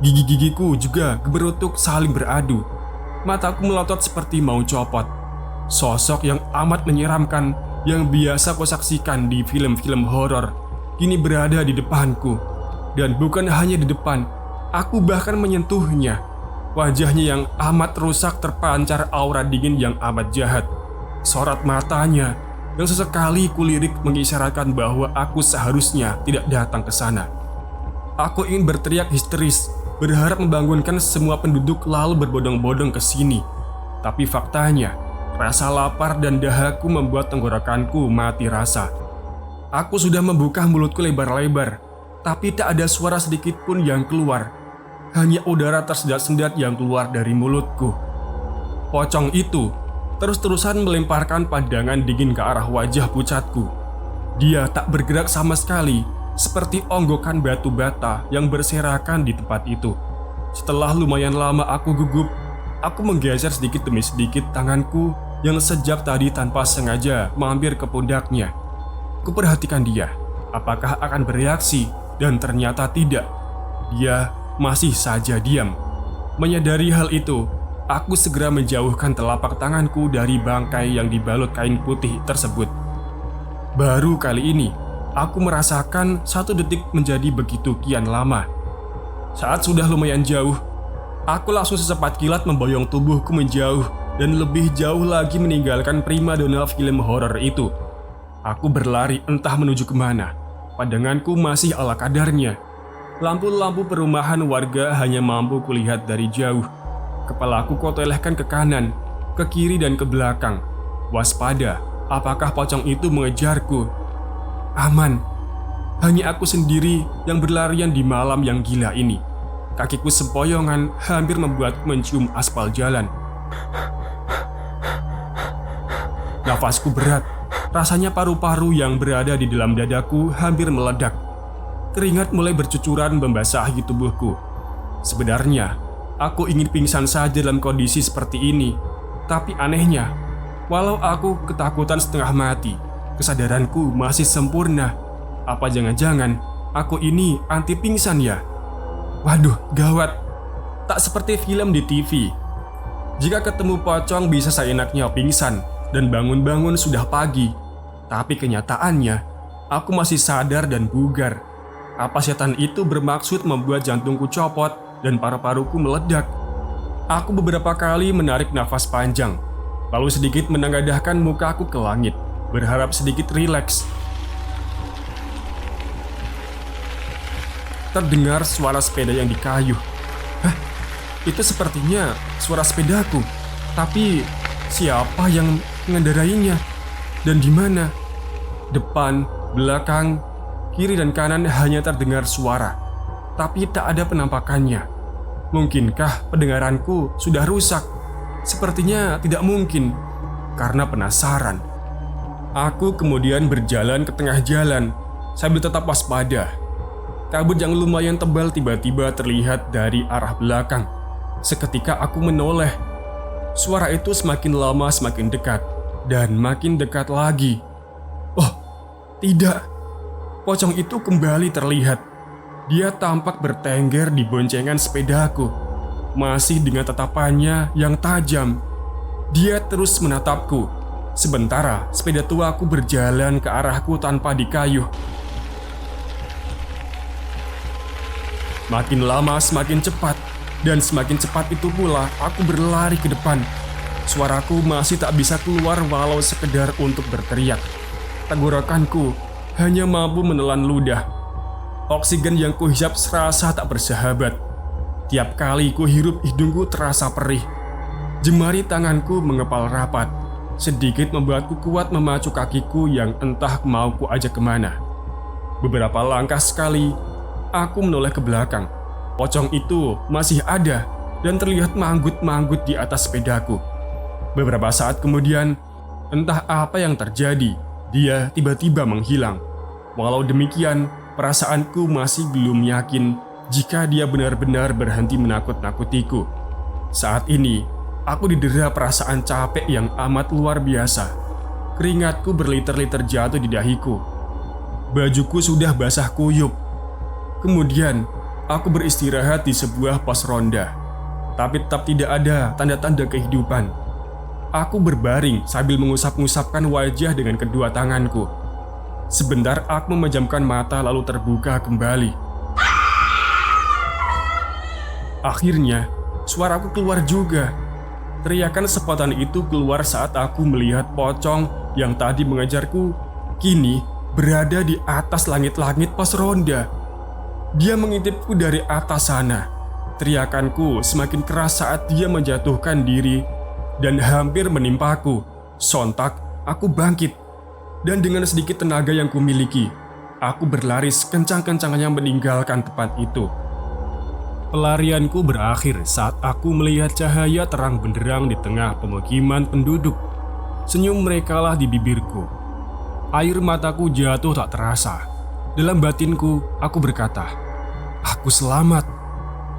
Gigi-gigiku juga gemerutuk saling beradu. Mataku melotot seperti mau copot. Sosok yang amat menyeramkan yang biasa kusaksikan di film-film horor kini berada di depanku. Dan bukan hanya di depan, aku bahkan menyentuhnya. Wajahnya yang amat rusak terpancar aura dingin yang amat jahat. Sorot matanya yang sesekali kulirik mengisyaratkan bahwa aku seharusnya tidak datang ke sana. Aku ingin berteriak histeris, berharap membangunkan semua penduduk lalu berbondong-bondong ke sini. Tapi faktanya, rasa lapar dan dahaku membuat tenggorokanku mati rasa. Aku sudah membuka mulutku lebar-lebar, tapi tak ada suara sedikit pun yang keluar. Hanya udara tersendat-sendat yang keluar dari mulutku. Pocong itu terus-terusan melemparkan pandangan dingin ke arah wajah pucatku. Dia tak bergerak sama sekali, seperti onggokan batu bata yang berserakan di tempat itu. Setelah lumayan lama aku gugup, aku menggeser sedikit demi sedikit tanganku yang sejak tadi tanpa sengaja mampir ke pundaknya. Kuperhatikan dia, apakah akan bereaksi, dan ternyata tidak. Dia masih saja diam. Menyadari hal itu, aku segera menjauhkan telapak tanganku dari bangkai yang dibalut kain putih tersebut. Baru kali ini, aku merasakan 1 detik menjadi begitu kian lama. Saat sudah lumayan jauh, aku langsung secepat kilat memboyong tubuhku menjauh dan lebih jauh lagi meninggalkan primadona film horor itu. Aku berlari entah menuju kemana. Pandanganku masih ala kadarnya. Lampu-lampu perumahan warga hanya mampu kulihat dari jauh. Kepalaku kutolehkan ke kanan, ke kiri dan ke belakang. Waspada, apakah pocong itu mengejarku? Aman. Hanya aku sendiri yang berlarian di malam yang gila ini. Kakiku sempoyongan hampir membuatku mencium aspal jalan. Nafasku berat. Rasanya paru-paru yang berada di dalam dadaku hampir meledak. Keringat mulai bercucuran membasahi tubuhku. Sebenarnya, aku ingin pingsan saja dalam kondisi seperti ini. Tapi anehnya, walau aku ketakutan setengah mati, kesadaranku masih sempurna. Apa jangan-jangan aku ini anti pingsan ya? Waduh, gawat. Tak seperti film di TV. Jika ketemu pocong bisa seenaknya pingsan dan bangun-bangun sudah pagi. Tapi kenyataannya, aku masih sadar dan bugar. Apa setan itu bermaksud membuat jantungku copot dan paru-paruku meledak. Aku beberapa kali menarik nafas panjang, lalu sedikit menengadahkan mukaku ke langit, berharap sedikit rileks. Terdengar suara sepeda yang dikayuh. Hah? Itu sepertinya suara sepedaku. Tapi siapa yang mengendarainya? Dan di mana? Depan, belakang, kiri dan kanan hanya terdengar suara, tapi tak ada penampakannya. Mungkinkah pendengaranku sudah rusak? Sepertinya tidak mungkin. Karena penasaran, aku kemudian berjalan ke tengah jalan sambil tetap waspada. Kabut yang lumayan tebal tiba-tiba terlihat dari arah belakang. Seketika aku menoleh. Suara itu semakin lama semakin dekat, dan makin dekat lagi. Oh, tidak. Pocong itu kembali terlihat. Dia tampak bertengger di boncengan sepedaku, masih dengan tatapannya yang tajam. Dia terus menatapku. Sementara sepeda tuaku berjalan ke arahku tanpa dikayuh. Makin lama semakin cepat, dan semakin cepat itu pula aku berlari ke depan. Suaraku masih tak bisa keluar walau sekedar untuk berteriak. Tenggorokanku hanya mampu menelan ludah. Oksigen yang kuhisap serasa tak bersahabat. Tiap kali kuhirup hidungku terasa perih. Jemari tanganku mengepal rapat, sedikit membuatku kuat memacu kakiku yang entah mau kuajak kemana. Beberapa langkah sekali, aku menoleh ke belakang. Pocong itu masih ada dan terlihat manggut-manggut di atas sepedaku. Beberapa saat kemudian, entah apa yang terjadi, dia tiba-tiba menghilang. Walau demikian, perasaanku masih belum yakin jika dia benar-benar berhenti menakut-nakutiku. Saat ini, aku didera perasaan capek yang amat luar biasa. Keringatku berliter-liter jatuh di dahiku. Bajuku sudah basah kuyup. Kemudian, aku beristirahat di sebuah pos ronda, tapi tetap tidak ada tanda-tanda kehidupan. Aku berbaring sambil mengusap-ngusapkan wajah dengan kedua tanganku. Sebentar aku memejamkan mata lalu terbuka kembali. Akhirnya, suaraku keluar juga. Teriakan sepotong itu keluar saat aku melihat pocong yang tadi mengejarku kini berada di atas langit-langit pos ronda. Dia mengintipku dari atas sana. Teriakanku semakin keras saat dia menjatuhkan diri dan hampir menimpaku. Sontak, aku bangkit. Dan dengan sedikit tenaga yang kumiliki, aku berlari sekencang-kencangnya meninggalkan tempat itu. Pelarianku berakhir saat aku melihat cahaya terang benderang di tengah pemukiman penduduk. Senyum merekalah di bibirku. Air mataku jatuh tak terasa. Dalam batinku, aku berkata, "Aku selamat."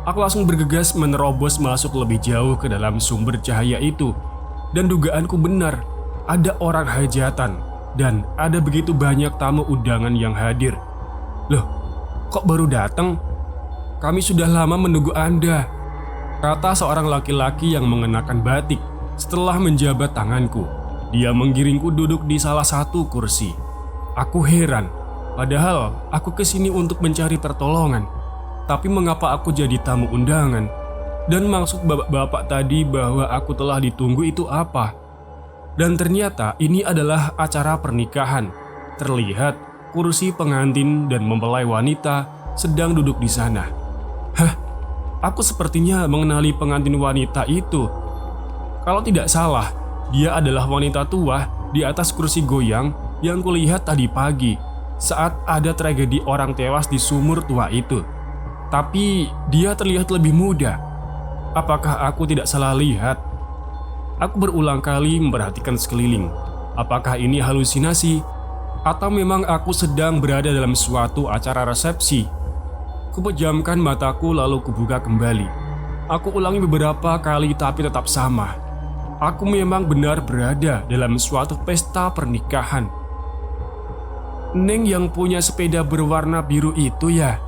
Aku langsung bergegas menerobos masuk lebih jauh ke dalam sumber cahaya itu. Dan dugaanku benar, ada orang hajatan dan ada begitu banyak tamu undangan yang hadir. "Loh, kok baru datang? Kami sudah lama menunggu Anda," kata seorang laki-laki yang mengenakan batik setelah menjabat tanganku. Dia menggiringku duduk di salah satu kursi. Aku heran, padahal aku kesini untuk mencari pertolongan. Tapi mengapa aku jadi tamu undangan? Dan maksud bapak-bapak tadi bahwa aku telah ditunggu itu apa? Dan ternyata ini adalah acara pernikahan. Terlihat kursi pengantin dan mempelai wanita sedang duduk di sana. Hah? Aku sepertinya mengenali pengantin wanita itu. Kalau tidak salah, dia adalah wanita tua di atas kursi goyang yang kulihat tadi pagi saat ada tragedi orang tewas di sumur tua itu. Tapi dia terlihat lebih muda. Apakah aku tidak salah lihat? Aku berulang kali memperhatikan sekeliling. Apakah ini halusinasi? Atau memang aku sedang berada dalam suatu acara resepsi? Kupejamkan mataku lalu kubuka kembali. Aku ulangi beberapa kali tapi tetap sama. Aku memang benar berada dalam suatu pesta pernikahan. "Neng yang punya sepeda berwarna biru itu ya?"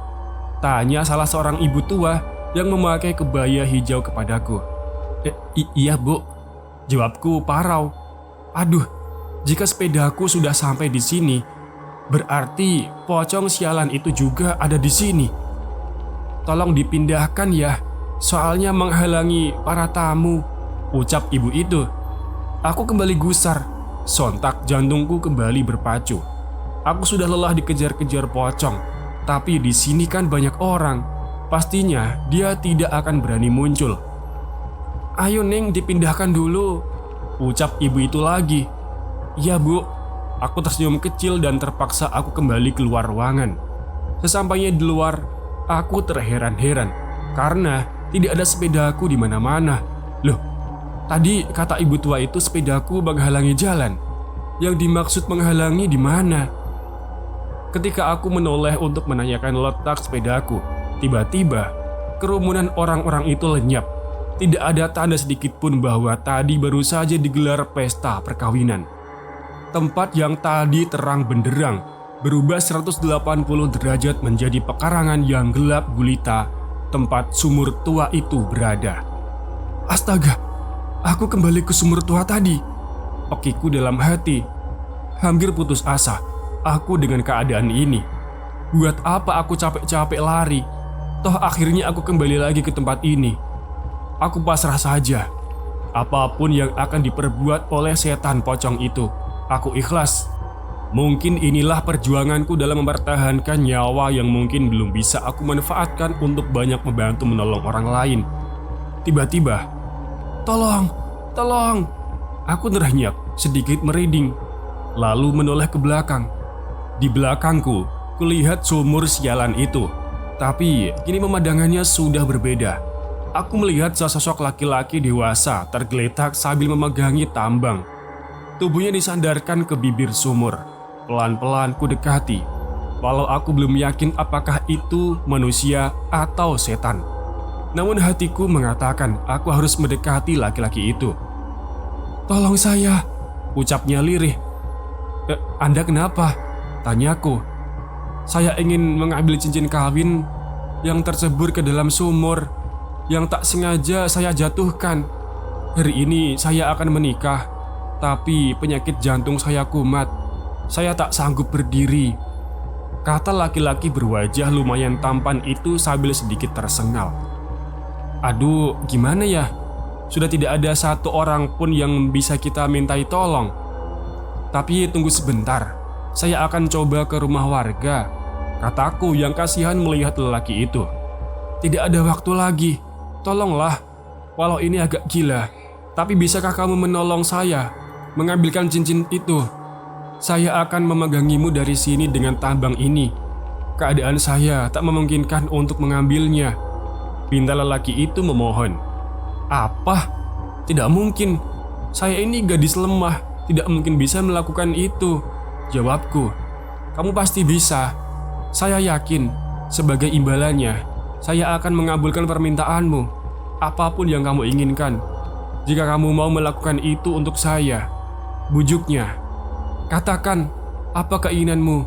tanya salah seorang ibu tua yang memakai kebaya hijau kepadaku. Iya bu," jawabku parau. Aduh, jika sepedaku sudah sampai di sini, berarti pocong sialan itu juga ada di sini. Tolong dipindahkan ya, soalnya menghalangi para tamu, ucap ibu itu. Aku kembali gusar, sontak jantungku kembali berpacu. Aku sudah lelah dikejar-kejar pocong, tapi di sini kan banyak orang. Pastinya dia tidak akan berani muncul. Ayo Neng, dipindahkan dulu, ucap ibu itu lagi. Iya Bu, aku tersenyum kecil dan terpaksa aku kembali keluar ruangan. Sesampainya di luar, aku terheran-heran karena tidak ada sepedaku di mana-mana. Loh, tadi kata ibu tua itu sepedaku menghalangi jalan. Yang dimaksud menghalangi di mana? Ketika aku menoleh untuk menanyakan letak sepedaku, tiba-tiba kerumunan orang-orang itu lenyap. Tidak ada tanda sedikit pun bahwa tadi baru saja digelar pesta perkawinan. Tempat yang tadi terang benderang berubah 180 derajat menjadi pekarangan yang gelap gulita tempat sumur tua itu berada. Astaga, aku kembali ke sumur tua tadi, pekiku dalam hati. Hampir putus asa aku dengan keadaan ini. Buat apa aku capek-capek lari? Toh akhirnya aku kembali lagi ke tempat ini. Aku pasrah saja. Apapun yang akan diperbuat oleh setan pocong itu, aku ikhlas. Mungkin inilah perjuanganku dalam mempertahankan nyawa yang mungkin belum bisa aku manfaatkan untuk banyak membantu menolong orang lain. Tiba-tiba, tolong, tolong. Aku terhenyak, sedikit merinding, lalu menoleh ke belakang. Di belakangku, kulihat sumur sialan itu. Tapi kini pemandangannya sudah berbeda. Aku melihat sesosok laki-laki dewasa tergeletak sambil memegangi tambang. Tubuhnya disandarkan ke bibir sumur. Pelan-pelan ku dekati, walau aku belum yakin apakah itu manusia atau setan. Namun hatiku mengatakan aku harus mendekati laki-laki itu. Tolong saya, ucapnya lirih. Anda kenapa? Tanyaku. Saya ingin mengambil cincin kawin yang tercebur ke dalam sumur yang tak sengaja saya jatuhkan. Hari ini saya akan menikah, tapi penyakit jantung saya kumat. Saya tak sanggup berdiri, kata laki-laki berwajah lumayan tampan itu sambil sedikit tersengal. Aduh, gimana ya? Sudah tidak ada satu orang pun yang bisa kita mintai tolong. Tapi tunggu sebentar, saya akan coba ke rumah warga, kataku yang kasihan melihat lelaki itu. Tidak ada waktu lagi. Tolonglah, walau ini agak gila, tapi bisakah kamu menolong saya mengambilkan cincin itu? Saya akan memegangimu dari sini dengan tambang ini. Keadaan saya tak memungkinkan untuk mengambilnya, pinta lelaki itu memohon. Apa? Tidak mungkin. Saya ini gadis lemah, tidak mungkin bisa melakukan itu, jawabku. Kamu pasti bisa. Saya yakin, sebagai imbalannya saya akan mengabulkan permintaanmu, apapun yang kamu inginkan. Jika kamu mau melakukan itu untuk saya, bujuknya. Katakan, apa keinginanmu?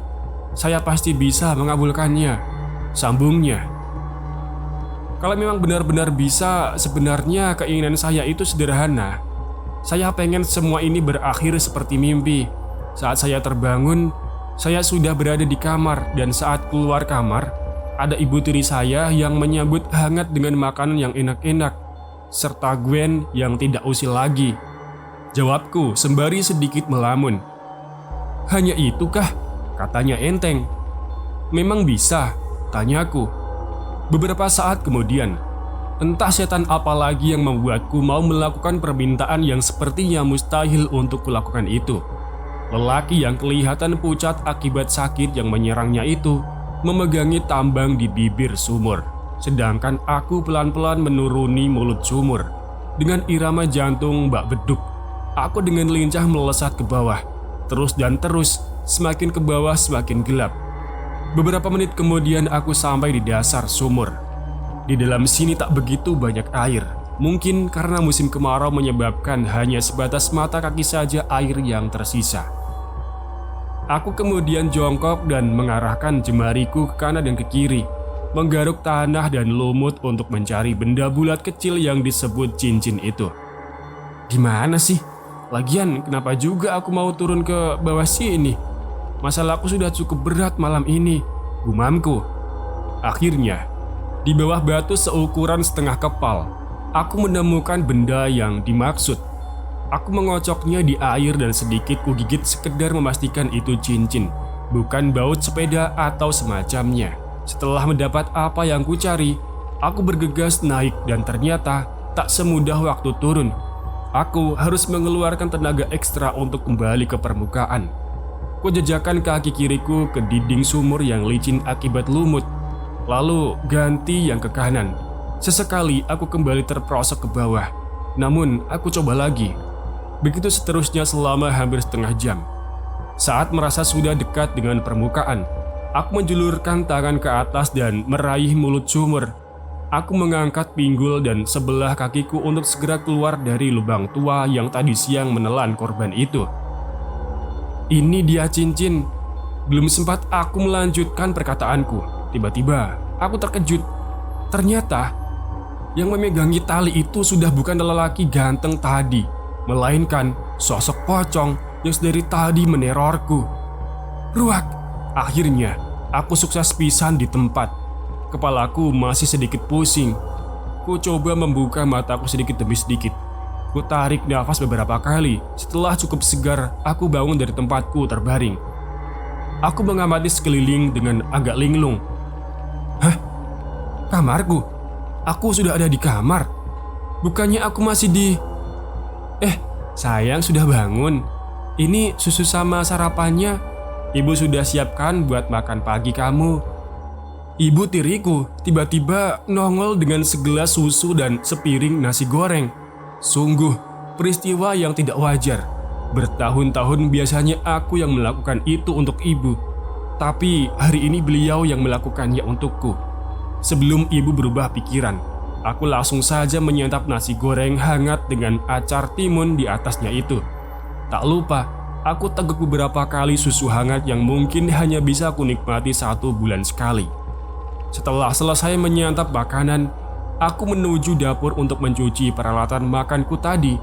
Saya pasti bisa mengabulkannya, sambungnya. Kalau memang benar-benar bisa, sebenarnya keinginan saya itu sederhana. Saya pengen semua ini berakhir seperti mimpi. Saat saya terbangun, saya sudah berada di kamar, dan saat keluar kamar, ada ibu tiri saya yang menyambut hangat dengan makanan yang enak-enak, serta Gwen yang tidak usil lagi. Jawabku sembari sedikit melamun. Hanya itukah? Katanya enteng. Memang bisa? Tanyaku. Beberapa saat kemudian, entah setan apa lagi yang membuatku mau melakukan permintaan yang sepertinya mustahil untuk kulakukan itu. Lelaki yang kelihatan pucat akibat sakit yang menyerangnya itu memegangi tambang di bibir sumur, sedangkan aku pelan-pelan menuruni mulut sumur. Dengan irama jantung bak beduk, aku dengan lincah melesat ke bawah, terus dan terus, semakin ke bawah semakin gelap. Beberapa menit kemudian aku sampai di dasar sumur. Di dalam sini tak begitu banyak air, mungkin karena musim kemarau menyebabkan hanya sebatas mata kaki saja air yang tersisa. Aku kemudian jongkok dan mengarahkan jemariku ke kanan dan ke kiri, menggaruk tanah dan lumut untuk mencari benda bulat kecil yang disebut cincin itu. Gimana sih? Lagian kenapa juga aku mau turun ke bawah sini? Masalahku sudah cukup berat malam ini, gumamku. Akhirnya, Di bawah batu seukuran setengah kepal, aku menemukan benda yang dimaksud. Aku mengocoknya di air dan sedikit kugigit sekedar memastikan itu cincin, bukan baut sepeda atau semacamnya. Setelah mendapat apa yang kucari, aku bergegas naik dan ternyata tak semudah waktu turun. Aku harus mengeluarkan tenaga ekstra untuk kembali ke permukaan. Kujejakkan kaki kiriku ke dinding sumur yang licin akibat lumut, lalu ganti yang ke kanan. Sesekali aku kembali terperosok ke bawah, namun aku coba lagi. Begitu seterusnya selama hampir setengah jam. Saat merasa sudah dekat dengan permukaan, aku menjulurkan tangan ke atas dan meraih mulut sumur. Aku mengangkat pinggul dan sebelah kakiku untuk segera keluar dari lubang tua yang tadi siang menelan korban itu. Ini dia cincin. Belum sempat aku melanjutkan perkataanku, tiba-tiba aku terkejut. Ternyata yang memegangi tali itu sudah bukan lelaki ganteng tadi, melainkan sosok pocong yang sedari tadi menerorku. Ruak! Akhirnya aku sukses pisan di tempat. Kepalaku masih sedikit pusing. Ku coba membuka mataku sedikit demi sedikit. Ku tarik nafas beberapa kali. Setelah cukup segar, aku bangun dari tempatku terbaring. Aku mengamati sekeliling dengan agak linglung. Hah? Kamarku? Aku sudah ada di kamar. Bukannya aku masih di... sayang, sudah bangun. Ini susu sama sarapannya. Ibu sudah siapkan buat makan pagi kamu. Ibu tiriku tiba-tiba nongol dengan segelas susu dan sepiring nasi goreng. Sungguh peristiwa yang tidak wajar. Bertahun-tahun biasanya aku yang melakukan itu untuk ibu, tapi hari ini beliau yang melakukannya untukku. Sebelum ibu berubah pikiran, aku langsung saja menyantap nasi goreng hangat dengan acar timun di atasnya itu. Tak lupa, aku teguk beberapa kali susu hangat yang mungkin hanya bisa aku nikmati 1 bulan sekali. Setelah selesai menyantap makanan, aku menuju dapur untuk mencuci peralatan makanku tadi.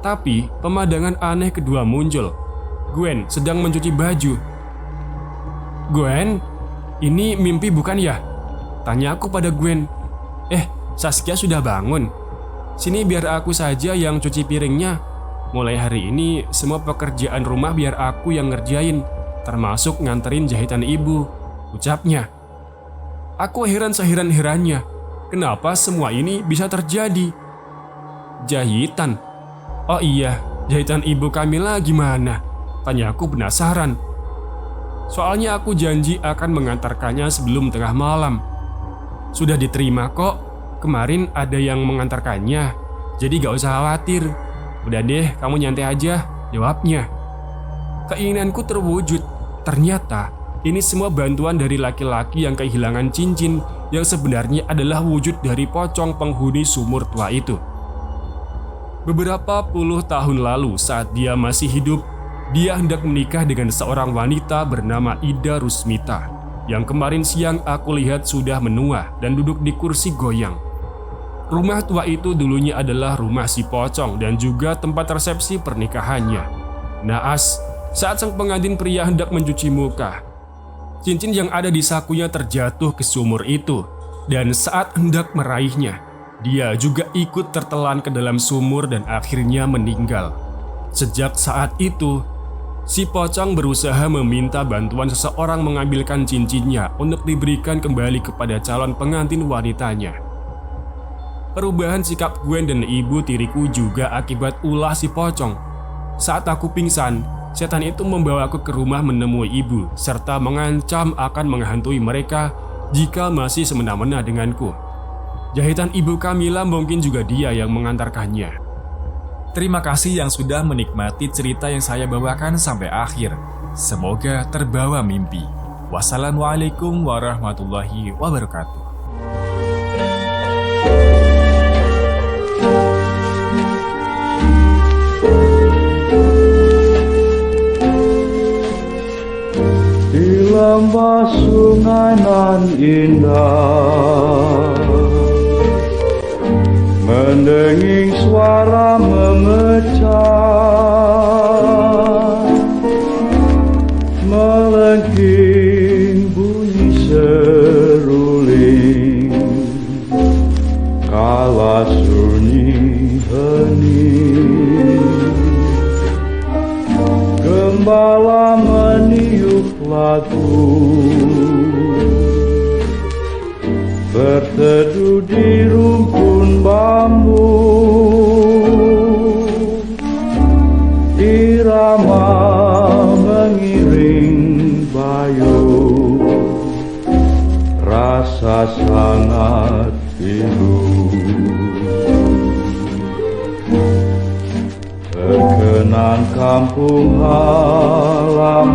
Tapi pemandangan aneh kedua muncul. Gwen sedang mencuci baju. Gwen, ini mimpi bukan ya? Tanya aku pada Gwen. Saskia sudah bangun. Sini biar aku saja yang cuci piringnya. Mulai hari ini semua pekerjaan rumah biar aku yang ngerjain, termasuk nganterin jahitan ibu, ucapnya. Aku heran seheran-herannya. Kenapa semua ini bisa terjadi? Jahitan? Oh iya, jahitan ibu Kamila gimana? Tanyaku penasaran. Soalnya aku janji akan mengantarkannya sebelum tengah malam. Sudah diterima kok. Kemarin ada yang mengantarkannya. Jadi gak usah khawatir. Udah deh, kamu nyantai aja, jawabnya. Keinginanku terwujud. Ternyata ini semua bantuan dari laki-laki yang kehilangan cincin yang sebenarnya adalah wujud dari pocong penghuni sumur tua itu. Beberapa puluh tahun lalu saat dia masih hidup, dia hendak menikah dengan seorang wanita bernama Ida Rusmita yang kemarin siang aku lihat sudah menua dan duduk di kursi goyang. Rumah tua itu dulunya adalah rumah si pocong dan juga tempat resepsi pernikahannya. Naas, saat sang pengantin pria hendak mencuci muka, cincin yang ada di sakunya terjatuh ke sumur itu, dan saat hendak meraihnya, dia juga ikut tertelan ke dalam sumur dan akhirnya meninggal. Sejak saat itu, si pocong berusaha meminta bantuan seseorang mengambilkan cincinnya untuk diberikan kembali kepada calon pengantin wanitanya. Perubahan sikap Gwen dan ibu tiriku juga akibat ulah si pocong. Saat aku pingsan, setan itu membawaku ke rumah menemui ibu serta mengancam akan menghantui mereka jika masih semena-mena denganku. Jahitan ibu Kamila mungkin juga dia yang mengantarkannya. Terima kasih yang sudah menikmati cerita yang saya bawakan sampai akhir. Semoga terbawa mimpi. Wassalamualaikum warahmatullahi wabarakatuh. Lembah sungai nan indah, mendenging suara memecah, melengking bunyi seruling, kala sunyi hening, gembala meniup lagu, berteduh di rumpun bambu. Irama mengiring bayung, rasa sangat pilu. Terkenang kampung halaman,